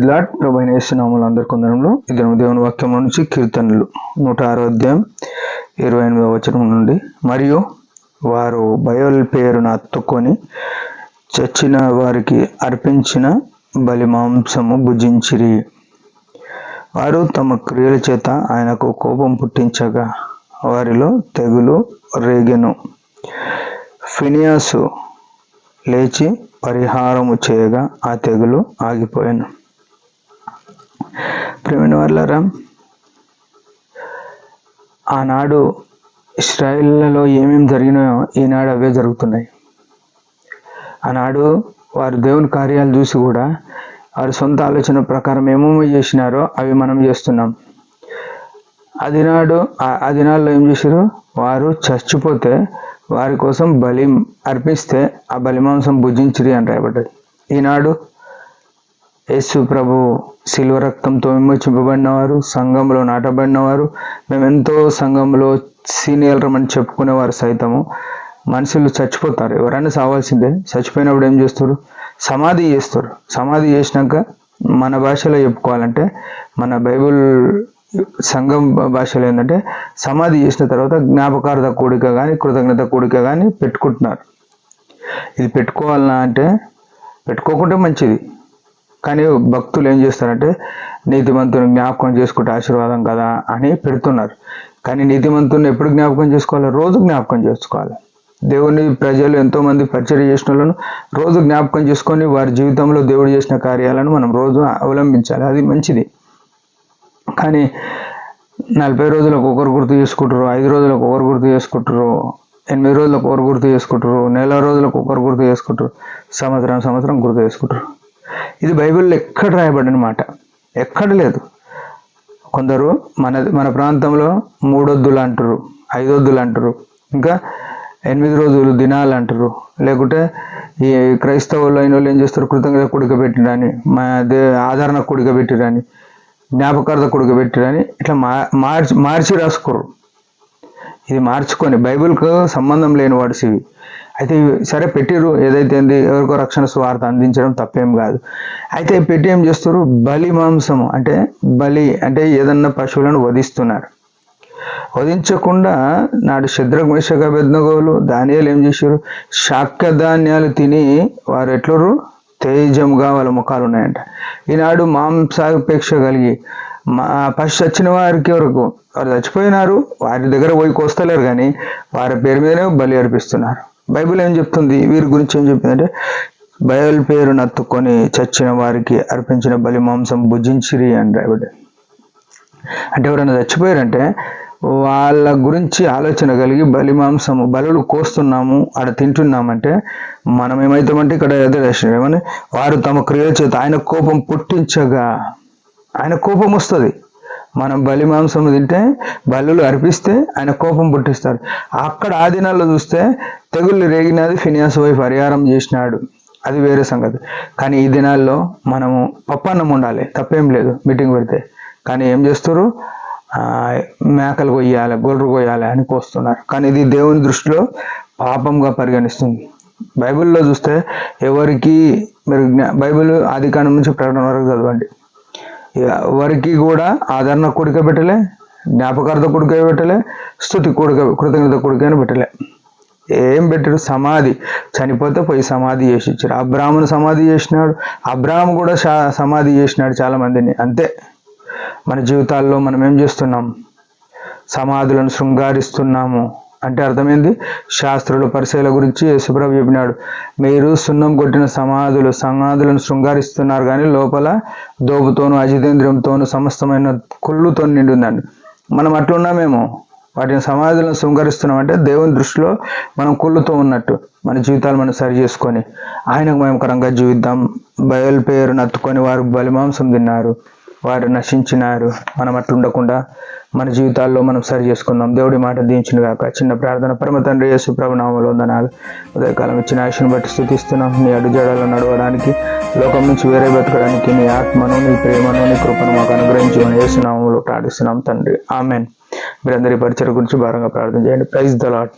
Praise lord. ప్రభువైన యేసు నామములో అందరికీ వందనములు. ఇది దేవుని వాక్యం నుంచి కీర్తనలు 106వ అధ్యాయం 28వ వచనం నుండి. మరియు వారు బయలు పేరును అత్తుకొని చచ్చిన వారికి అర్పించిన బలి మాంసము భుజించిరి. వారు తమ క్రియల చేత ఆయనకు కోపం పుట్టించగా వారిలో తెగులు రేగెను. ఫినియాసు లేచి పరిహారము చేయగా ఆ తెగులు ఆగిపోయాను. ప్రియమైన వాళ్ళారా, ఆనాడు ఇశ్రాయేలులో ఏమేమి జరిగినాయో ఈనాడు అవే జరుగుతున్నాయి. ఆనాడు వారు దేవుని కార్యాలు చూసి కూడా వారి సొంత ఆలోచన ప్రకారం ఏమేమో చేసినారో అవి మనం చేస్తున్నాం. ఆ దినాల్లో ఏం చేశారు? వారు చచ్చిపోతే వారి కోసం బలి అర్పిస్తే ఆ బలి మాంసం భుజించిరి అని రాయబడ్డది. ఈనాడు యేసు ప్రభు శిలువ రక్తంతో విమోచింపబడినవారు, సంఘంలో నాటబడినవారు, మేమెంతో సంఘంలో సీనియర్ అని చెప్పుకునేవారు సైతము మనుషులు చచ్చిపోతారు. ఎవరైనా సావాల్సిందే. చచ్చిపోయినప్పుడు ఏం చేస్తారు? సమాధి చేస్తారు. సమాధి చేసినాక మన భాషలో చెప్పుకోవాలంటే, మన బైబుల్ సంఘం భాషలో ఏంటంటే, సమాధి చేసిన తర్వాత జ్ఞాపకార్థ కూడిక కానీ కృతజ్ఞత కూడిక కానీ పెట్టుకుంటున్నారు. ఇది పెట్టుకోవాలన్నా అంటే పెట్టుకోకుంటే మంచిది. కానీ భక్తులు ఏం చేస్తారంటే, నీతిమంతుని జ్ఞాపకం చేసుకుంటే ఆశీర్వాదం కదా అని పెడుతున్నారు. కానీ నీతిమంతుని ఎప్పుడు జ్ఞాపకం చేసుకోవాలి? రోజు జ్ఞాపకం చేసుకోవాలి. దేవుని ప్రజలు ఎంతోమంది పరిచర్య చేసిన వాళ్ళను రోజు జ్ఞాపకం చేసుకొని వారి జీవితంలో దేవుడు చేసిన కార్యాలను మనం రోజు అవలంబించాలి. అది మంచిది. కానీ 40 రోజులకు ఒకరు గుర్తు చేసుకుంటారు, 5 రోజులకు ఒకరు గుర్తు చేసుకుంటారు, 8 రోజులకు ఒకరు గుర్తు చేసుకుంటారు, నెల రోజులకు ఒకరు గుర్తు చేసుకుంటారు, సంవత్సరం గుర్తు చేసుకుంటారు. ఇది బైబిల్లో ఎక్కడ రాయబడిన మాట, ఎక్కడ లేదు. కొందరు మన ప్రాంతంలో 3 వద్దులు అంటారు, 5 వద్దులు అంటారు, ఇంకా 8 రోజులు దినాలు అంటారు. లేకుంటే ఈ క్రైస్తవులు అయిన వాళ్ళు ఏం చేస్తారు? కృతజ్ఞత కూడిక పెట్టిరని, ఆదరణ కూడిక పెట్టిరని, జ్ఞాపకార్థ కూడిక పెట్టిరని ఇట్లా మార్చి రాసుకోరు. ఇది మార్చుకొని బైబిల్కు సంబంధం లేని వర్డ్స్ ఇవి. అయితే సరే పెట్టిరు, ఏదైతే ఎవరికో రక్షణ స్వార్థ అందించడం తప్పేం కాదు. అయితే పెట్టి ఏం చేస్తారు? బలి మాంసము అంటే, బలి అంటే ఏదన్నా పశువులను వధిస్తున్నారు. వధించకుండా నాడు శద్రక్ మేషక్ అబేద్నెగోలు దానియేలు ఏం చేశారు? శాక్య ధాన్యాలు తిని వారు ఎట్లరు తేజంగా వాళ్ళ ముఖాలు ఉన్నాయంట. ఈనాడు మాంసాపేక్ష కలిగి ఫస్ట్ చచ్చిన వారికి వరకు వారు చచ్చిపోయినారు, వారి దగ్గర పోయి కోస్తలేరు, కానీ వారి పేరు మీదనే బలి అర్పిస్తున్నారు. బైబిల్ ఏం చెప్తుంది? వీరి గురించి ఏం చెప్తుందంటే, బయలు పేరు నత్తుకొని చచ్చిన వారికి అర్పించిన బలి మాంసం భుజించిరి అని రాయబడి. అంటే ఎవరైనా చచ్చిపోయారంటే వాళ్ళ గురించి ఆలోచన కలిగి బలి మాంసము బలులు కోస్తున్నాము, ఆడ తింటున్నామంటే మనం ఏమవుతామంటే, ఇక్కడ ఏమని వారు తమ క్రియల చేత ఆయన కోపం పుట్టించగా, ఆయన కోపం వస్తుంది. మనం బలి మాంసం తింటే, బలులు అర్పిస్తే ఆయన కోపం పుట్టిస్తారు. అక్కడ ఆ దినాల్లో చూస్తే తెగుళ్ళు రేగినది, ఫినియాసు పోయి పరిహారం చేసినాడు, అది వేరే సంగతి. కానీ ఈ దినాల్లో మనము పప్పన్నం ఉండాలి, తప్పేం లేదు మీటింగ్ పెడితే. కానీ ఏం చేస్తారు? మేకలు కొయ్యాలి, గొర్రెలు కొయ్యాలి అని కోస్తున్నారు. కానీ ఇది దేవుని దృష్టిలో పాపంగా పరిగణిస్తుంది. బైబిల్లో చూస్తే ఎవరికి మీరు బైబిల్ ఆదికాండం నుంచి ప్రకటన వరకు చదవండి, ఎవరికి కూడా ఆదరణ కూడిక పెట్టలే, జ్ఞాపకార్థ కూడిక పెట్టలే, స్తుతి కూడిక కృతజ్ఞత కూడిక అని పెట్టలే. ఏం పెట్టారు? సమాధి. చనిపోతే పోయి సమాధి చేసి ఇచ్చారు. అబ్రాహామును సమాధి చేసినాడు, అబ్రాహాము కూడా సమాధి చేసినాడు చాలా మందిని. అంతే. మన జీవితాల్లో మనం ఏం చేస్తున్నాం? సమాధులను శృంగారిస్తున్నాము. అంటే అర్థమైంది? శాస్త్రులు పరిచయాల గురించి యేసుప్రభు చెప్పినాడు, మీరు సున్నం కొట్టిన సమాధులను శృంగారిస్తున్నారు, కానీ లోపల దోపుతోను అజితేంద్రియంతోను సమస్తమైన కుళ్ళుతో నిండి ఉందండి. మనం అట్లున్నామేమో, వాటిని సమాధులను శృంగారిస్తున్నాం. అంటే దేవుని దృష్టిలో మనం కుళ్ళుతో ఉన్నట్టు. మన జీవితాలు మనం సరి చేసుకొని ఆయనకు మహిమకరంగా జీవిద్దాం. బయలు పేరు నత్తుకొని వారు బలిమాంసం తిన్నారు, వారు నశించినారు. మనం అట్లా ఉండకుండా మన జీవితాల్లో మనం సరి చేసుకుందాం. దేవుడి మాట దీవించును గాక. చిన్న ప్రార్థన. పరమ తండ్రి యేసు ప్రభు నామములో వందనాలు. ఉదయకాలం ఇచ్చిన ఆశను బట్టి స్తుతిస్తున్నాం. నీ అడుగుజాడల్లో నడవడానికి, లోకం నుంచి వేరే బతకడానికి నీ ఆత్మను, నీ ప్రేమను, నీ కృపను మాకు అనుగ్రహించమని యేసు నామములో ప్రార్థిస్తున్నాం తండ్రి. ఆమెన్. మీరందరి పరిచయం గురించి భారంగా ప్రార్థన చేయండి. Praise the lord.